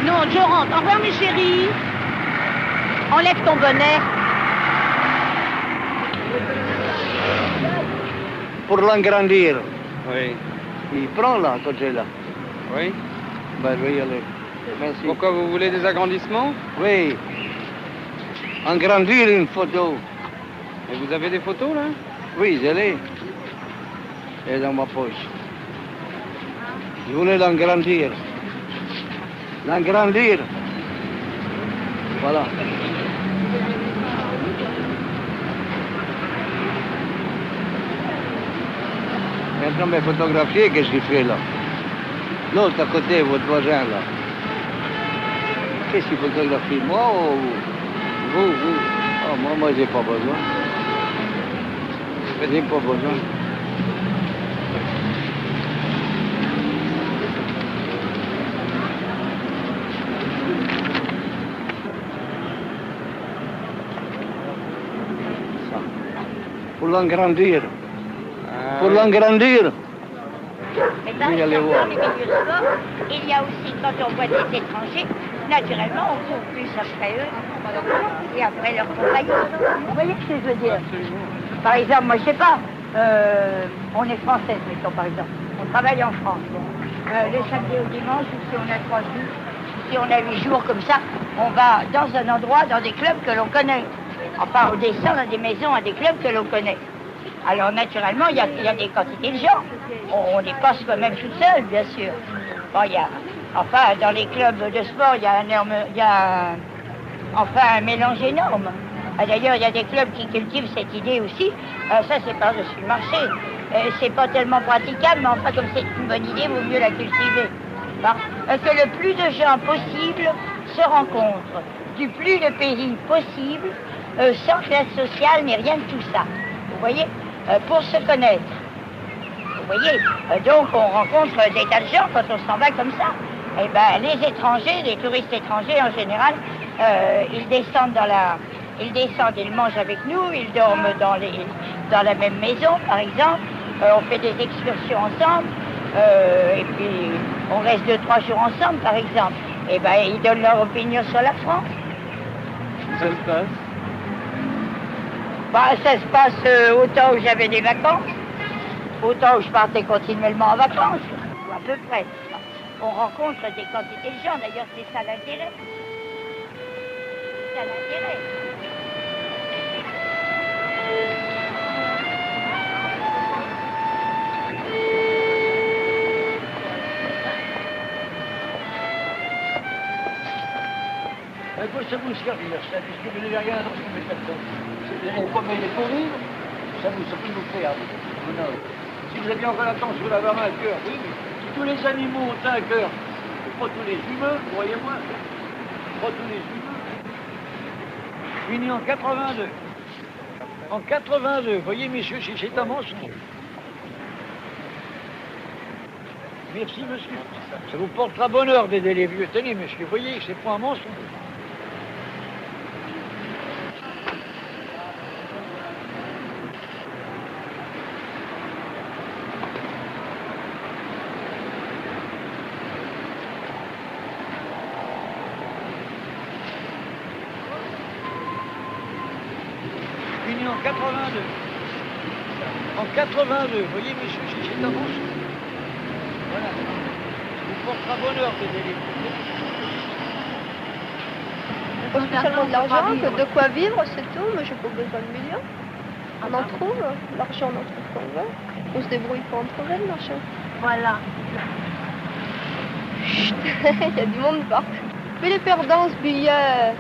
Non, je rentre. Au revoir, mes chéris. Enlève ton bonnet. Pour l'agrandir. Oui. Il prend là, quand j'ai là. Oui. Ben, je vais y aller. Merci. Pourquoi vous voulez des agrandissements? Oui. Agrandir une photo. Et vous avez des photos, là? Oui, je l'ai. Elle est dans ma poche. Je voulais l'agrandir. L'agrandir. Voilà. Maintenant, mais photographier, qu'est-ce qu'il fait là? L'autre à côté, votre voisin là. Qu'est-ce qu'il photographie? Moi ou vous? Oh, moi, j'ai pas besoin. J'ai pas besoin. Ça. Pour l'agrandir. Pour l'agrandir. Mais dans les milieux sport, il y a aussi, quand on voit des étrangers, naturellement, on court plus après eux et après leurs compagnons. Vous voyez ce que je veux dire? Par exemple, moi, je sais pas, on est française, mettons, par exemple. On travaille en France. Le samedi au dimanche, ou si on a 3 jours, si on a 8 jours comme ça, on va dans un endroit, dans des clubs que l'on connaît. Enfin, on descend dans des maisons, à des clubs que l'on connaît. Alors, naturellement, il y a des quantités de gens. On y passe quand même toute seule, bien sûr. Bon, enfin, dans les clubs de sport, il y a un mélange énorme. D'ailleurs, il y a des clubs qui cultivent cette idée aussi. Ça, c'est par-dessus le marché. C'est pas tellement praticable, mais enfin, comme c'est une bonne idée, il vaut mieux la cultiver. Que le plus de gens possible se rencontrent, du plus de pays possible, sans classe sociale, mais rien de tout ça. Vous voyez, pour se connaître. Vous voyez, donc on rencontre des tas de gens quand on s'en va comme ça. Eh ben, les étrangers, les touristes étrangers en général, ils descendent ils mangent avec nous, ils dorment dans la même maison, par exemple. On fait des excursions ensemble, et puis on reste 2-3 jours ensemble, par exemple. Eh ben, ils donnent leur opinion sur la France. Ça se passe? Bah, ça se passe autant où j'avais des vacances, autant où je partais continuellement en vacances, ou à peu près. On rencontre des quantités de gens, d'ailleurs c'est ça l'intérêt. C'est ça l'intérêt. À quoi ça vous servir, ça, puisque vous n'avez rien à trouver personne? On promet les pour vivre, ça peut nous faire. Non. Si vous aviez encore la chance, vous l'avez un cœur, oui, mais si tous les animaux ont un cœur, et pas tous les humains, croyez-moi, pas tous les humains. Je suis né en 82. En 82, voyez, messieurs, c'est un mensonge. Merci, monsieur. Ça vous portera bonheur d'aider les vieux. Tenez, monsieur, voyez, c'est pas un mensonge. En 82. En 82, voyez, monsieur, c'est un mensonge. Voilà. Ça vous portera bonheur d'aider les vieux. Pas spécialement de l'argent, de quoi vivre, c'est tout, mais j'ai pas besoin de millions. On en trouve, l'argent on en trouve quand on veut. On se débrouille pour en trouver de l'argent. Voilà. Chut, il y a du monde partout. Mais les perdants, ce billet.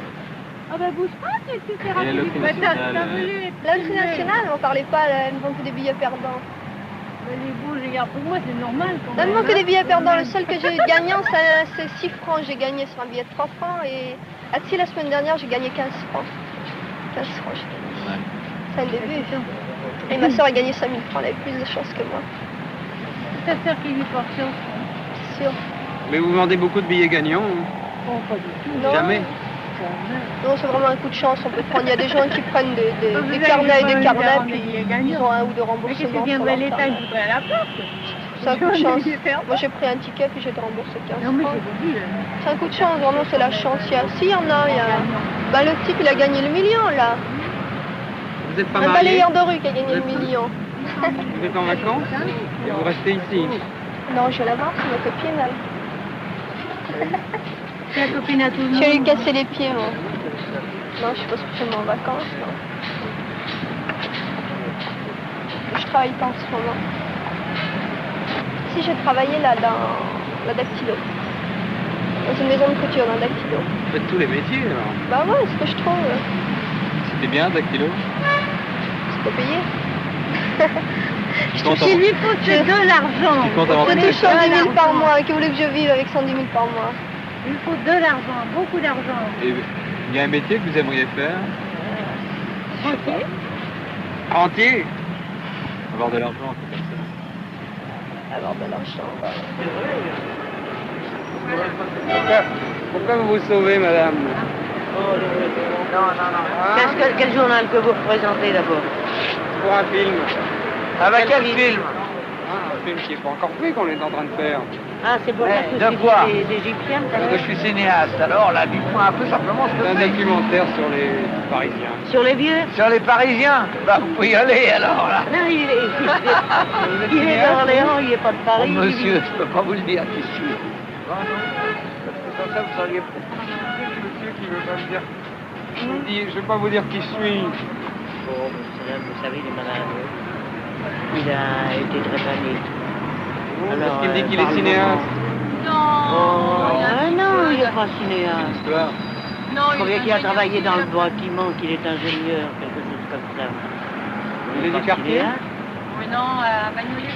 Ah ben bouge pas, tu t'es Et le national, La loterie nationale, on parlait pas, elle ne vend que des billets perdants. Mais les boules, regarde, pour moi c'est normal. Elle ne vend que des billets perdants. Le seul que j'ai eu gagnant, c'est 6 francs. J'ai gagné sur un billet de 3 francs. Et à Tsier, la semaine dernière, j'ai gagné 15 francs. 15 francs, j'ai gagné. C'est un début. Et ma soeur a gagné 5000 francs. Elle avait plus de chance que moi. C'est ta soeur qui lui porte chance. C'est sûr. Mais vous vendez beaucoup de billets gagnants? Oh, pas du tout. Non. Jamais? Non, c'est vraiment un coup de chance. On peut prendre. Il y a des gens qui prennent des carnets et des carnets, puis ils ont un ou deux remboursements. Mais qu'est-ce que viendrait l'État, il voudrait à la porte? C'est un coup de chance. Moi j'ai pris un ticket puis j'ai remboursé 15 Non, mais francs. j'ai vu. C'est un coup de chance, vraiment c'est la chance. Si, il y en a, Bah, le type il a gagné le million là. Vous n'êtes pas Un marié? balayeur de rue qui a gagné le million. Vous êtes en vacances et vous restez ici? Non, je vais la voir, c'est ma copine elle. C'est la copine à tout le Je vais lui monde. casser les pieds moi. Non, je suis pas spécialement en vacances. Non. Je travaille pas en ce moment. Si j'ai travaillé là dans la dactylo. Dans une maison de couture dans dactylo. Vous faites tous les métiers alors. Bah ouais, c'est ce que je trouve. C'était bien, dactylo? C'est pas payé. Il lui faut de l'argent. Tu comptes avoir Je combien? touche 110 000 par mois. Qui voulait que je vive avec 110 000 par mois? Il lui faut de l'argent, beaucoup d'argent. Et il y a un métier que vous aimeriez faire? Entier. Entier? Avoir de l'argent, c'est comme ça. Alors de l'argent. Pourquoi vous vous sauvez, madame? Quel journal que vous représentez d'abord? Pour un film. Avec quel film? Un film qui n'est pas encore fait qu'on est en train de faire. Ah, c'est pour ça que de quoi? des Égyptiens, Parce que je suis cinéaste, alors là, dites-moi un peu simplement ce C'est un que c'est. documentaire sur les Parisiens. sur les vieux? Sur les Parisiens? Bah, vous pouvez y aller, alors, là. Non, il est cinéaste, d'Orléans, il n'est pas de Oh, Paris. monsieur, je peux pas vous le dire qui je suis. Parce que ça, vous seriez... Monsieur qui veut pas me dire. Je vais pas vous dire qui je suis. Bon, vous savez, il est malade. Il a été drépanique. Parce qu'il me dit qu'il est cinéaste. Non, il n'est pas cinéaste. Histoire. Je croyais qu'il a travaillé dans le bâtiment, qu'il est ingénieur, quelque chose comme ça. Il est du pas quartier? cinéaste. Oui, non, à Bagnolet.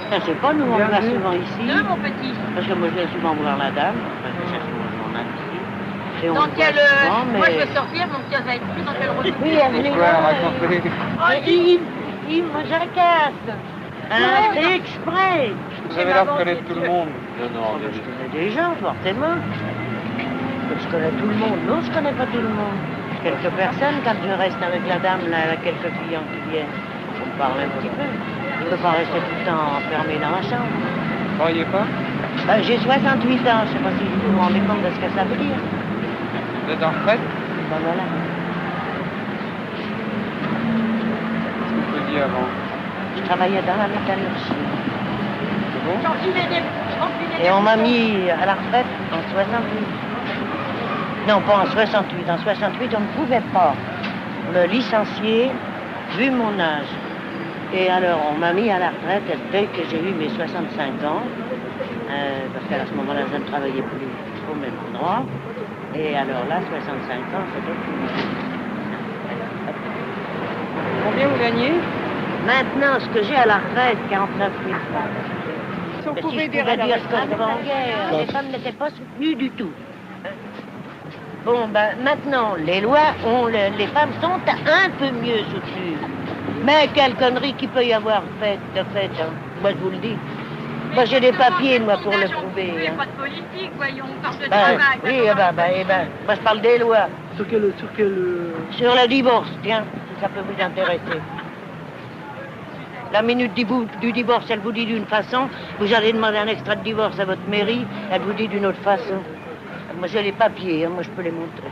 Ça, c'est pas nous, on va souvent ici. Deux, mon petit. Parce que moi, je viens souvent voir la dame. Enfin, je cherche mon journal ici. Et on Dans le quel... voit souvent, mais... Moi, je vais sortir, mon petit, ça va être plus dans quel retour. Oui, elle est Histoire, là. racontez. Il me jacasse. Hein, c'est exprès. Vous avez l'air de connaître tout le monde. Oh, mais je connais des gens, forcément. Je connais tout le monde. Non, je connais pas tout le monde. Quelques personnes, quand je reste avec la dame, là, elle a quelques clients qui viennent. On parle un petit peu. Je ne peux pas rester tout le temps enfermé dans ma chambre. Vous croyez pas? Ben, j'ai 68 ans, je sais pas si vous vous rendez compte de ce que ça veut dire. Vous êtes en retraite? Ben voilà. Qu'est-ce que vous faisiez avant? Je travaillais dans la métallurgie. C'est bon? Et on m'a mis à la retraite en 68. Non, pas en 68. En 68, on ne pouvait pas me licencier vu mon âge. Et alors, on m'a mis à la retraite dès que j'ai eu mes 65 ans. Parce qu'à ce moment-là, je ne travaillais plus au même endroit. Et alors là, 65 ans, c'était fini. Combien vous gagnez? Maintenant, ce que j'ai à la retraite, 49 000 francs. Si on Mais si pouvait je dire pouvais à la dire ce que je retraite. pensais, les femmes n'étaient pas soutenues du tout. Bon, ben maintenant, les lois, les femmes sont un peu mieux soutenues. Mais quelle connerie qu'il peut y avoir de fait, hein. Moi je vous le dis. Moi j'ai des papiers, moi, pour le prouver. Hein. Pas de politique, voyons, on parle de Ben, travail. oui, moi je parle des lois. Sur quel... Sur le divorce, tiens, si ça peut vous intéresser. La minute du divorce, elle vous dit d'une façon, vous allez demander un extrait de divorce à votre mairie, elle vous dit d'une autre façon. Moi j'ai les papiers, hein, moi je peux les montrer.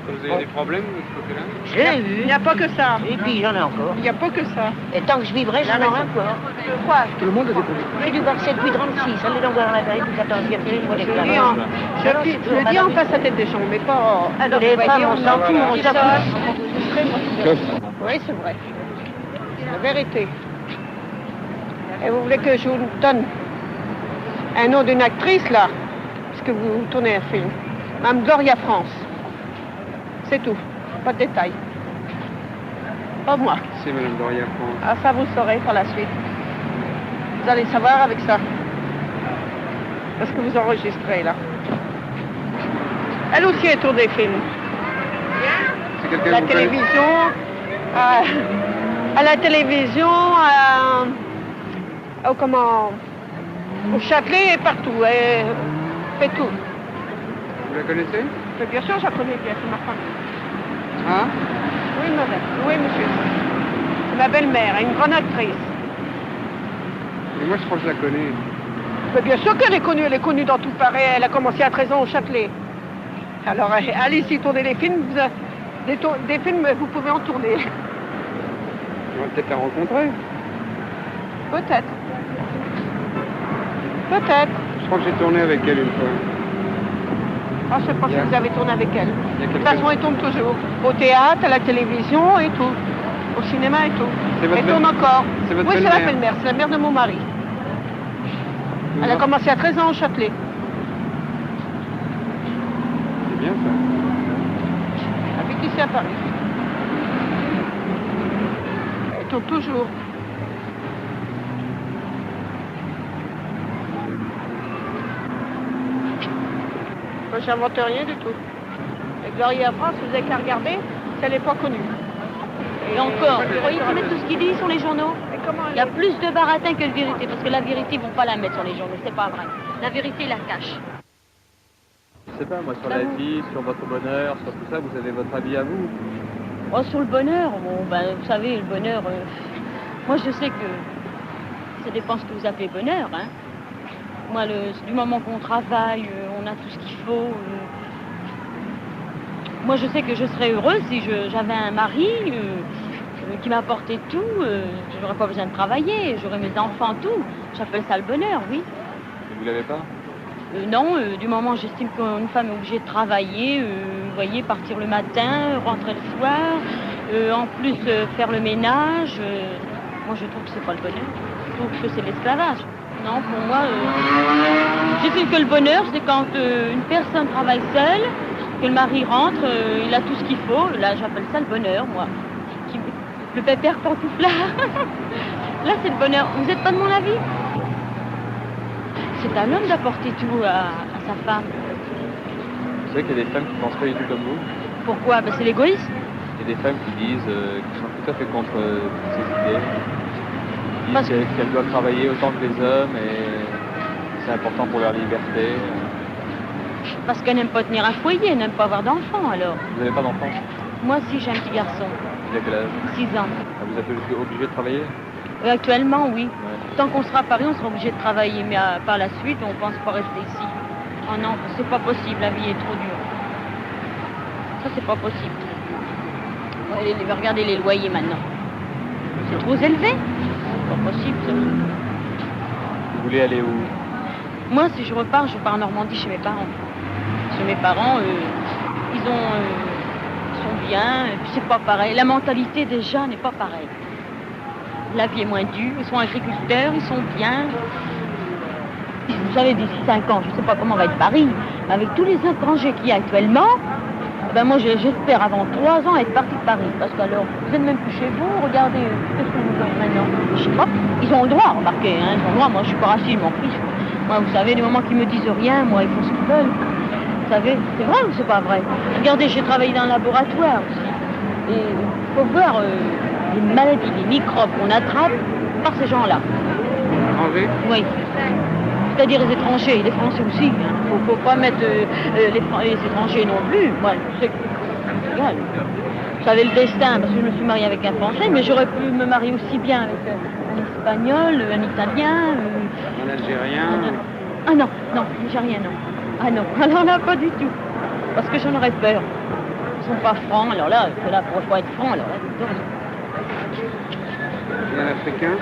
Vous avez des problèmes de ce côté-là? Je l'ai eu. Il n'y a pas que ça. Et puis j'en ai encore. Il n'y a pas que ça. Et tant que je vivrai, j'en aurai encore. Quoi? Tout le monde a des problèmes. J'ai divorcé depuis 36, allez donc voir la veille du 14e siècle, moi, les Je femmes. le dis en face à tête des gens, mais pas... Alors, Les femmes, on s'en fout, on s'en fout. Oui, c'est vrai. C'est la vérité. Et vous voulez que je vous donne un nom d'une actrice, là? Parce que vous tournez un film. Mme Gloria France. C'est tout. Pas de détails. Pas moi. C'est Madame Doria France. Ah, ça vous saurez par la suite. Vous allez savoir avec ça. Parce que vous enregistrez, là. Elle aussi est tournée des films. C'est quelqu'un La que vous connaissez? télévision, à la télévision, au Châtelet et partout. Elle fait tout. Vous la connaissez? Mais bien sûr, je la connais bien, c'est ma femme. Hein? Oui, madame. Oui, monsieur. C'est ma belle-mère, une grande actrice. Mais moi, je crois que je la connais. Mais bien sûr qu'elle est connue dans tout Paris. Elle a commencé à 13 ans au Châtelet. Alors, allez-y, tournez les films. Des films, vous pouvez en tourner. On va peut-être la rencontrer. Peut-être. Peut-être. Je crois que j'ai tourné avec elle une fois. Ah, je sais pas si vous avez tourné avec elle. Il y a De toute quelques- façon, elle tourne toujours. Au théâtre, à la télévision et tout. Au cinéma et tout. C'est votre Elle tourne belle- encore. c'est votre Oui, c'est la belle-mère. belle-mère. C'est la mère de mon mari. Elle a commencé à 13 ans au Châtelet. C'est bien ça. Elle habite ici à Paris. Elle tourne toujours. Moi, j'invente rien du tout. Et Gloria France, vous avez qu'à regarder, si elle n'est pas connue. Et encore, vous voyez qu'ils mettent tout ce qu'ils disent sur les journaux. Et comment Il y a plus de baratin que de vérité, parce que la vérité, ils vont pas la mettre sur les journaux, c'est pas vrai. La vérité, ils la cachent. Je sais pas, moi, sur la vie, sur votre bonheur, sur tout ça, vous avez votre avis à vous. Oh, sur le bonheur, bon, ben, vous savez, le bonheur, moi je sais que ça dépend ce que vous appelez bonheur, hein. Moi, du moment qu'on travaille, on a tout ce qu'il faut. Moi, je sais que je serais heureuse si j'avais un mari qui m'apportait tout. J'aurais pas besoin de travailler, j'aurais mes enfants, tout. J'appelle ça le bonheur, oui. Et vous l'avez pas? Non, du moment j'estime qu'une femme est obligée de travailler, vous voyez, partir le matin, rentrer le soir, en plus faire le ménage, moi je trouve que c'est pas le bonheur, je trouve que c'est l'esclavage. Non, pour moi, j'estime que le bonheur, c'est quand une personne travaille seule, que le mari rentre, il a tout ce qu'il faut, là j'appelle ça le bonheur, moi. Le pépère pantouflard, là c'est le bonheur. Vous n'êtes pas de mon avis? C'est à l'homme d'apporter tout à sa femme. Vous savez qu'il y a des femmes qui pensent pas du tout comme vous. Pourquoi? Ben, c'est l'égoïsme. Il y a des femmes qui disent, qui sont tout à fait contre ces idées. Qui Parce- disent qu'elles doivent travailler autant que les hommes et c'est important pour leur liberté. Parce qu'elle n'aime pas tenir un foyer, elle n'aime pas avoir d'enfants, alors. Vous n'avez pas d'enfants? Moi, si, j'ai un petit garçon, Il a quel âge? 6 ans. Ah, vous êtes obligé de travailler? Actuellement, oui. Ouais. Tant qu'on sera à Paris, on sera obligé de travailler, mais par la suite, on pense pas rester ici. Oh non, c'est pas possible, la vie est trop dure. Ça, c'est pas possible. Ouais, regardez les loyers maintenant. C'est trop élevé. C'est pas possible, ça. Vous voulez aller où? Moi, si je repars en Normandie chez mes parents. Chez mes parents, ils sont bien, et puis c'est pas pareil. La mentalité des gens n'est pas pareille. La vie est moins dure, ils sont agriculteurs, ils sont bien. Vous savez, d'ici 5 ans, je ne sais pas comment va être Paris, avec tous les étrangers qu'il y a actuellement, ben moi j'espère avant 3 ans être parti de Paris. Parce qu'alors, vous n'êtes même plus chez vous, regardez, qu'est-ce qu'on nous donne maintenant? Je sais pas, ils ont le droit, remarquez, hein, ils ont le droit, moi je suis pas raciste, je m'en fiche. Moi, vous savez, les moments qu'ils me disent rien, moi, ils font ce qu'ils veulent. Vous savez, c'est vrai ou c'est pas vrai? Regardez, j'ai travaillé dans un laboratoire aussi. Et il faut voir les maladies, les microbes qu'on attrape par ces gens-là. Étranger? Oui. C'est-à-dire les étrangers, les Français aussi. Il ne faut pas mettre les étrangers non plus. Moi, c'est égal. Vous savez le destin, parce que je me suis mariée avec un Français, mais j'aurais pu me marier aussi bien avec un Espagnol, un Italien. Un Algérien? Ah non, non, Algérien, non. Ah non, alors là, pas du tout. Parce que j'en aurais peur. Ils sont pas francs, alors là, ceux-là pourraient pas être francs, alors là, Et un Africain?